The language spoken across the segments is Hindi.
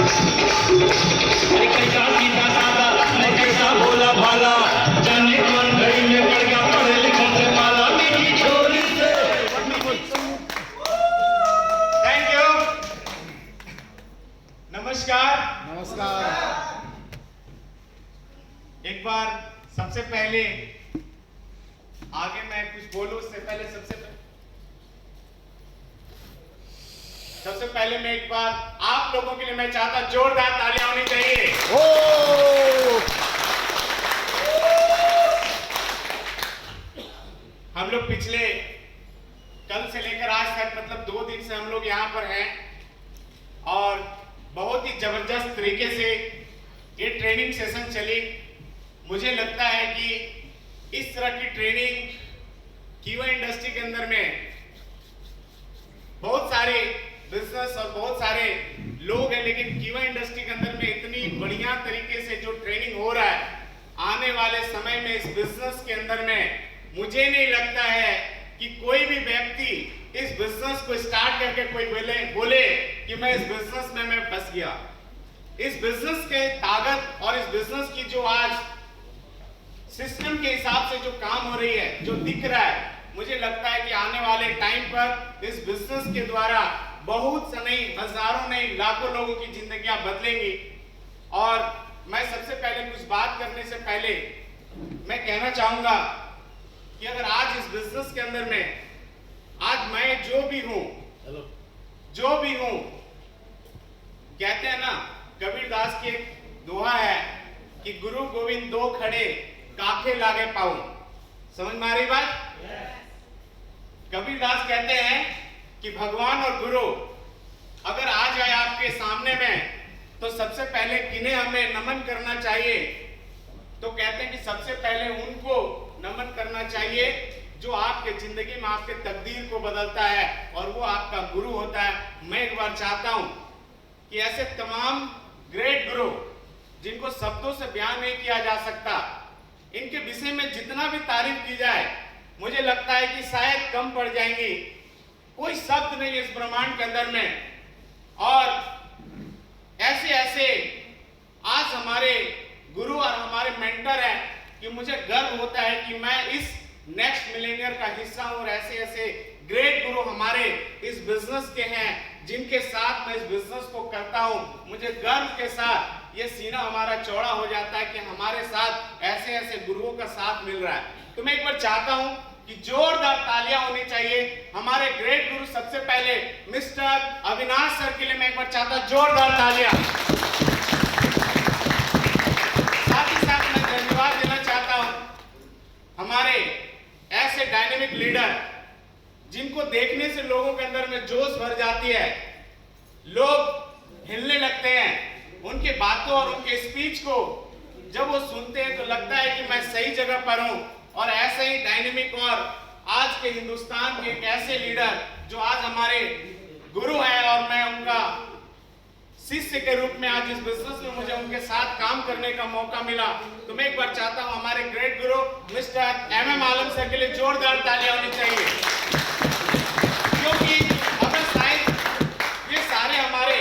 अरे कैसा सीधा साधा मैं कैसा भोला भाला, जाने कौन घड़ी में पड़ गया पढ़े लिखों से माला, मेरी छोरी से। Thank you. नमस्कार। एक बार सबसे पहले आगे मैं कुछ बोलूं उससे पहले सबसे पहले मैं एक बार आप लोगों के लिए मैं चाहता जोरदार तालियां होनी चाहिए। हम लोग पिछले कल से लेकर आज तक मतलब 2 दिन से हम लोग यहाँ पर हैं और बहुत ही जबरदस्त तरीके से ये ट्रेनिंग सेशन चली। मुझे लगता है कि इस तरह की ट्रेनिंग कीवा इंडस्ट्री के अंदर में बहुत सारे बिजनेस और बहुत सारे लोग हैं, लेकिन कीवा इंडस्ट्री के अंदर में इतनी बढ़िया तरीके से जो ट्रेनिंग हो रहा है, आने वाले समय में इस बिजनेस के अंदर में मुझे नहीं लगता है कि कोई भी व्यक्ति इस बिजनेस को स्टार्ट करके कोई बोले कि मैं इस बिजनेस में मैं फंस गया। इस बिजनेस के ताकत और इस बिजनेस की जो आज सिस्टम के हिसाब से जो काम हो रही है, जो दिख रहा है, मुझे लगता है कि आने वाले टाइम पर इस बिजनेस के द्वारा बहुत से नहीं, हजारों नहीं, लाखों लोगों की जिंदगियां बदलेंगी। और मैं सबसे पहले कुछ बात करने से पहले मैं कहना चाहूंगा कि अगर आज इस बिजनेस के अंदर में आज मैं जो भी हूं, कहते हैं ना, कबीरदास की एक दोहा है कि गुरु गोविंद दो खड़े काखे लागे पाऊं। समझ में आ रही बात? कबीरदास कहते हैं कि भगवान और गुरु अगर आ जाए आपके सामने में तो सबसे पहले किन्हें हमें नमन करना चाहिए? तो कहते हैं कि सबसे पहले उनको नमन करना चाहिए जो आपके जिंदगी में आपके तकदीर को बदलता है और वो आपका गुरु होता है। मैं एक बार चाहता हूं कि ऐसे तमाम ग्रेट गुरु जिनको शब्दों से बयान नहीं किया जा सकता, इनके विषय में जितना भी तारीफ की जाए मुझे लगता है कि शायद कम पड़ जाएंगी। कोई शब्द नहीं इस ब्रह्मांड के अंदर में। और ऐसे ऐसे आज हमारे गुरु और हमारे मेंटर हैं कि मुझे गर्व होता है कि मैं इस नेक्स्ट मिलेनियर का हिस्सा हूं। और ऐसे ऐसे ग्रेट गुरु हमारे इस बिजनेस के हैं जिनके साथ मैं इस बिजनेस को करता हूं। मुझे गर्व के साथ ये सीना हमारा चौड़ा हो जाता है कि हमारे साथ ऐसे ऐसे गुरुओं का साथ मिल रहा है। तो मैं एक बार चाहता हूं कि जोरदार तालियां होनी चाहिए हमारे ग्रेट गुरु। सबसे पहले मिस्टर अविनाश सर के लिए मैं एक बार चाहता हूं जोरदार तालियां। साथ ही साथ मैं धन्यवाद देना चाहता हूं हमारे ऐसे डायनेमिक लीडर जिनको देखने से लोगों के अंदर में जोश भर जाती है, लोग हिलने लगते हैं। उनके बातों और उनके स्पीच को जब वो सुनते हैं तो लगता है कि मैं सही जगह पर हूं। और ऐसे ही डायनेमिक और आज के हिंदुस्तान के एक ऐसे लीडर जो आज हमारे गुरु हैं और मैं उनका शिष्य के रूप में आज इस बिजनेस में मुझे उनके साथ काम करने का मौका मिला। तो मैं एक बार चाहता हूं हमारे ग्रेट गुरु मिस्टर MM आलम सर के लिए जोरदार तालियां होनी चाहिए, क्योंकि अगर शायद ये सारे हमारे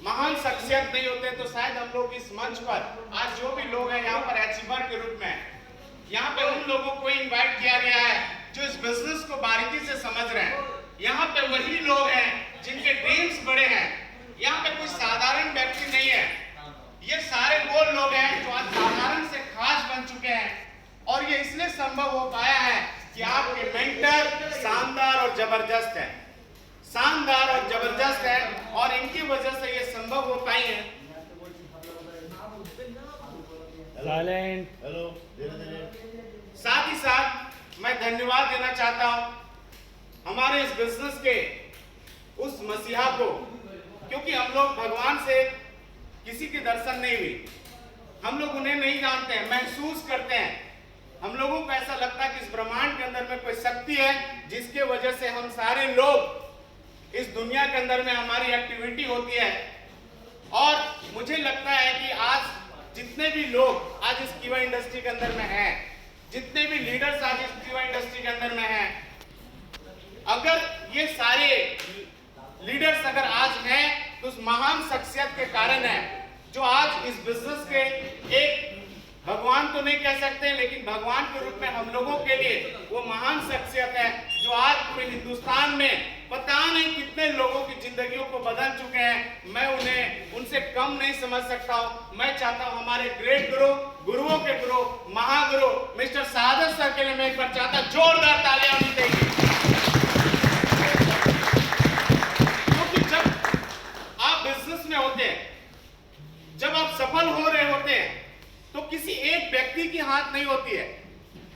महान शख्सियत नहीं होते तो शायद हम लोग इस मंच पर आज जो भी लोग हैं यहाँ पर अचीवर के रूप में, यहाँ पे उन लोगों को इनवाइट किया गया है जो इस बिजनेस को बारीकी से समझ रहे हैं। यहाँ पे वही लोग हैं जिनके ड्रीम्स बड़े हैं। यहाँ पे कोई साधारण व्यक्ति नहीं है, ये सारे वो लोग हैं जो आज साधारण से खास बन चुके हैं। और ये इसलिए संभव हो पाया है कि आपके मेंटर शानदार और जबरदस्त है, शानदार और जबरदस्त है, और इनकी वजह से ये संभव हो पाई है। हेलो। साथ ही साथ मैं धन्यवाद देना चाहता हूं हमारे इस बिजनेस के उस मसीहा को, क्योंकि हम लोग भगवान से किसी के दर्शन नहीं हुई, हम लोग उन्हें नहीं जानते हैं, महसूस करते हैं। हम लोगों को ऐसा लगता है कि इस ब्रह्मांड के अंदर में कोई शक्ति है जिसके वजह से हम सारे लोग इस दुनिया के अंदर में हमारी एक्टिविटी होती है। और मुझे लगता है कि आज जितने भी लोग आज इस कीवा इंडस्ट्री के अंदर में हैं, जितने भी लीडर्स आज इस कीवा इंडस्ट्री के अंदर में हैं, अगर ये सारे लीडर्स अगर आज हैं तो उस महान शख्सियत के कारण है जो आज इस बिजनेस के एक भगवान तो नहीं कह सकते लेकिन भगवान के रूप में हम लोगों के लिए वो महान शख्सियत है जो आज पूरे हिंदुस्तान में पता नहीं कितने लोगों की जिंदगियों को बदल चुके हैं। मैं उन्हें उनसे कम नहीं समझ सकता हूं। मैं चाहता हूं हमारे ग्रेट गुरु, गुरुओं के गुरु, महागुरु मिस्टर सादत सर के लिए मैं एक बार चाहता जोरदार तालियां होनी चाहिए। क्योंकि जब आप बिजनेस में होते हैं, जब आप सफल हो रहे होते हैं तो किसी एक व्यक्ति की हाथ नहीं होती है,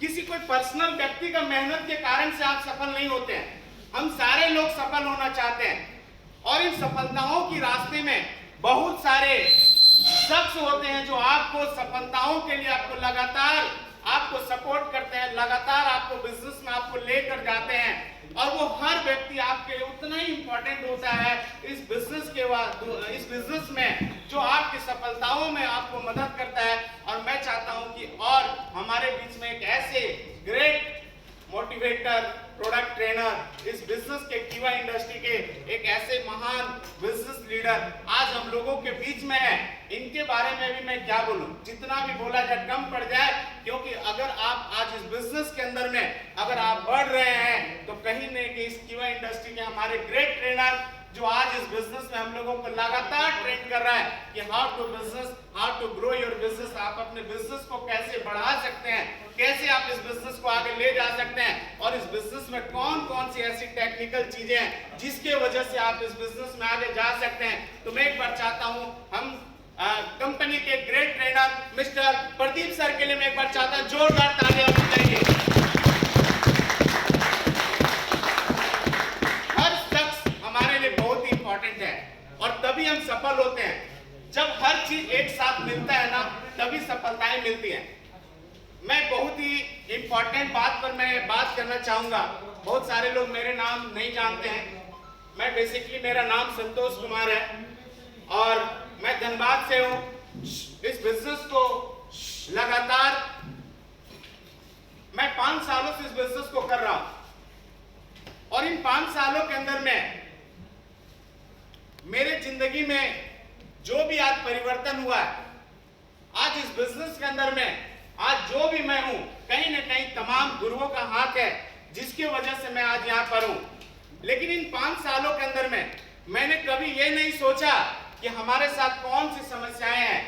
किसी कोई पर्सनल व्यक्ति का मेहनत के कारण से आप सफल नहीं होते हैं। हम सारे लोग सफल होना चाहते हैं और इन सफलताओं की रास्ते में बहुत सारे शख्स होते हैं जो आपको सफलताओं के लिए आपको लगातार आपको सपोर्ट करते हैं, लगातार आपको बिजनेस में आपको लेकर जाते हैं और वो हर व्यक्ति आपके लिए उतना ही इंपॉर्टेंट होता है इस बिजनेस में जो आपकी सफलताओं में आपको मदद करता है। और मैं चाहता हूं कि और हमारे बीच में एक ऐसे ग्रेट मोटिवेटर, प्रोडक्ट ट्रेनर, इस बिजनेस के कीवा इंडस्ट्री के एक ऐसे महान बिजनेस लीडर आज हम लोगों के बीच में है। इनके बारे में भी मैं क्या बोलूं, जितना भी बोला जाए कम पड़ जाए, क्योंकि अगर आप आज इस बिजनेस के अंदर में अगर आप बढ़ रहे हैं तो कहीं नहीं कि इस कीवा इंडस्ट्री के हमारे ग्रेट ट्रेनर जो आज इस बिजनेस में हम लोगों को लगातार ट्रेन कर रहा है कि how to grow your business, आप अपने बिजनेस को कैसे बढ़ा सकते हैं, कैसे आप इस बिजनेस को आगे ले जा सकते हैं और इस बिजनेस में कौन कौन सी ऐसी टेक्निकल चीजें हैं जिसके वजह से आप इस बिजनेस में आगे जा सकते हैं। तो मैं एक बार चाहता हूं हम कंपनी के great trainer mister Pradeep sir के लिए मैं एक बार चाहता हूं जोरदार तालियां होनी चाहिए। हर शख्स हमारे लिए बहुत ही इंपॉर्टेंट है और तभी हम सफल होते हैं। जब हर चीज एक साथ मिलता है ना तभी सफलताएं मिलती हैं। मैं बहुत ही इंपॉर्टेंट बात पर मैं बात करना चाहूंगा। बहुत सारे लोग मेरे नाम नहीं जानते हैं। मैं बेसिकली मेरा नाम संतोष कुमार है और मैं धनबाद से हूं। इस बिजनेस को लगातार मैं 5 सालों से इस बिजनेस को कर रहा हूं और इन 5 सालों के अंदर में मेरे जिंदगी में जो भी आज परिवर्तन हुआ है, आज इस बिजनेस के अंदर में आज जो भी मैं हूं, कहीं ना कहीं तमाम गुरुओं का हाथ है जिसकी वजह से मैं आज यहां पर हूं। लेकिन इन 5 सालों के अंदर में मैंने कभी ये नहीं सोचा कि हमारे साथ कौन सी समस्याएं हैं।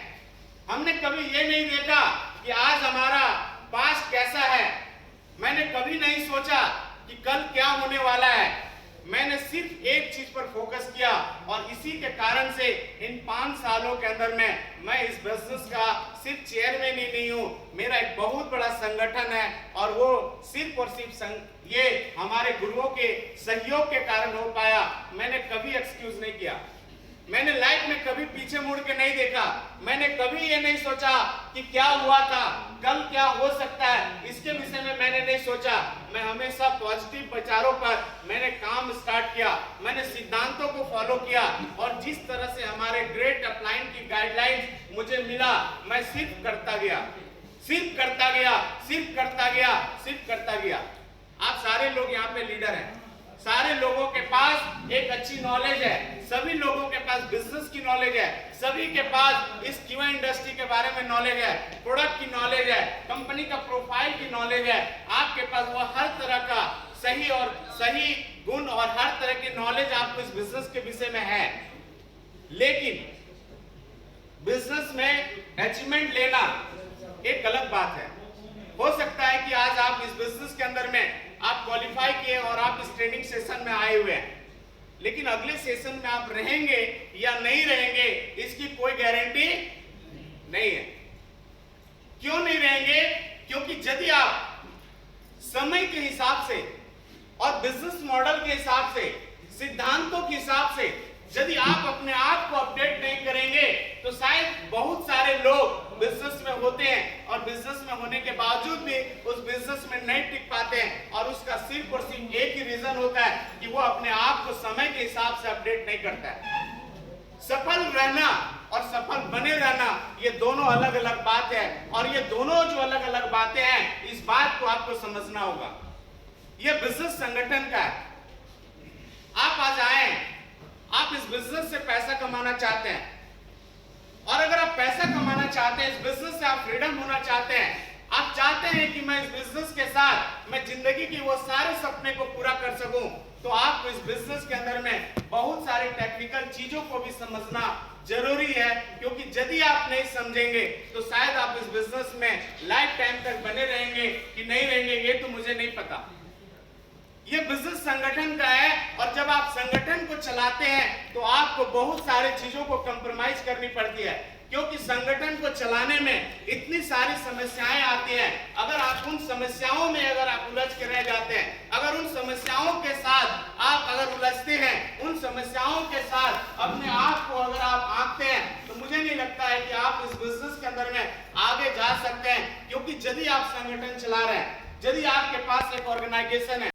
हमने कभी ये नहीं देखा कि आज हमारा पास्ट कैसा है। मैंने कभी नहीं सोचा कि कल क्या होने वाला है। मैंने सिर्फ एक चीज पर फोकस किया और इसी के कारण से इन 5 सालों के अंदर में मैं इस बिजनेस का सिर्फ चेयरमैन ही नहीं हूं, मेरा एक बहुत बड़ा संगठन है और वो सिर्फ और सिर्फ ये हमारे गुरुओं के सहयोग के कारण हो पाया। मैंने कभी एक्सक्यूज नहीं किया, मैंने लाइफ में कभी पीछे मुड़ के नहीं देखा, मैंने कभी ये नहीं सोचा कि क्या हुआ था, कल क्या हो सकता है, इसके विषय में मैंने नहीं सोचा। मैं हमेशा पॉजिटिव विचारों पर मैंने काम स्टार्ट किया, मैंने सिद्धांतों को फॉलो किया और जिस तरह से हमारे ग्रेट अपलाइन की गाइडलाइंस मुझे मिला, मैं सिर्फ करता गया, सिर्फ करता गया, सिर्फ करता गया, सिर्फ करता गया। आप सारे लोग यहाँ पे लीडर हैं, सारे लोगों के पास एक अच्छी नॉलेज है, सभी लोगों के पास बिजनेस की नॉलेज है, सभी के पास इस कीवा इंडस्ट्री के बारे में नॉलेज है, प्रोडक्ट की नॉलेज है, कंपनी का प्रोफाइल की नॉलेज है। आपके पास वो हर तरह का सही गुण और हर तरह की नॉलेज आपको इस बिजनेस के विषय में है। लेकिन बिजनेस में अचीवमेंट लेना एक गलत बात है। हो सकता है कि आज आप इस बिजनेस के अंदर में आप क्वालिफाई किए और आप इस ट्रेनिंग सेशन में आए हुए हैं, लेकिन अगले सेशन में आप रहेंगे या नहीं रहेंगे इसकी कोई गारंटी नहीं है। क्यों नहीं रहेंगे? क्योंकि यदि आप समय के हिसाब से और बिजनेस मॉडल के हिसाब से, सिद्धांतों के हिसाब से यदि आप अपने आप को अपडेट नहीं करेंगे तो शायद बहुत सारे लोग बिजनेस में होते हैं और बिजनेस में होने के बावजूद भी उस बिजनेस में नहीं टिक पाते हैं और उसका सिर्फ और सिर्फ एक ही रीजन होता है कि वो अपने आप को समय के हिसाब से अपडेट नहीं करता है। सफल रहना और सफल बने रहना ये दोनों अलग अलग बात है और ये दोनों जो अलग अलग बातें हैं इस बात को आपको समझना होगा। ये बिजनेस संगठन का है। आप आज आए आप इस बिजनेस से पैसा कमाना चाहते हैं, और अगर आप पैसा कमाना चाहते हैं, इस बिजनेस से आप फ्रीडम होना चाहते हैं, आप चाहते हैं कि मैं इस बिजनेस के साथ मैं जिंदगी की वो सारे सपने को पूरा कर सकूं, तो आपको इस बिजनेस के अंदर में बहुत सारी टेक्निकल चीजों को भी समझना जरूरी है, क्योंकि यदि आप नहीं समझेंगे तो शायद आप इस बिजनेस में लाइफ टाइम तक बने रहेंगे कि नहीं रहेंगे, ये तो मुझे नहीं पता। ये बिजनेस संगठन का है, और जब आप संगठन को चलाते हैं तो आपको बहुत सारी चीजों को कंप्रोमाइज करनी पड़ती है, क्योंकि संगठन को चलाने में इतनी सारी समस्याएं आती हैं। अगर आप उन समस्याओं में अगर आप उलझ के रह जाते हैं, अगर उन समस्याओं के साथ आप अगर उलझते हैं, उन समस्याओं के साथ अपने आप को अगर आप आंकते हैं, तो मुझे नहीं लगता है कि आप इस बिजनेस के अंदर में आगे जा सकते हैं। क्योंकि यदि आप संगठन चला रहे हैं, यदि आपके पास एक ऑर्गेनाइजेशन है,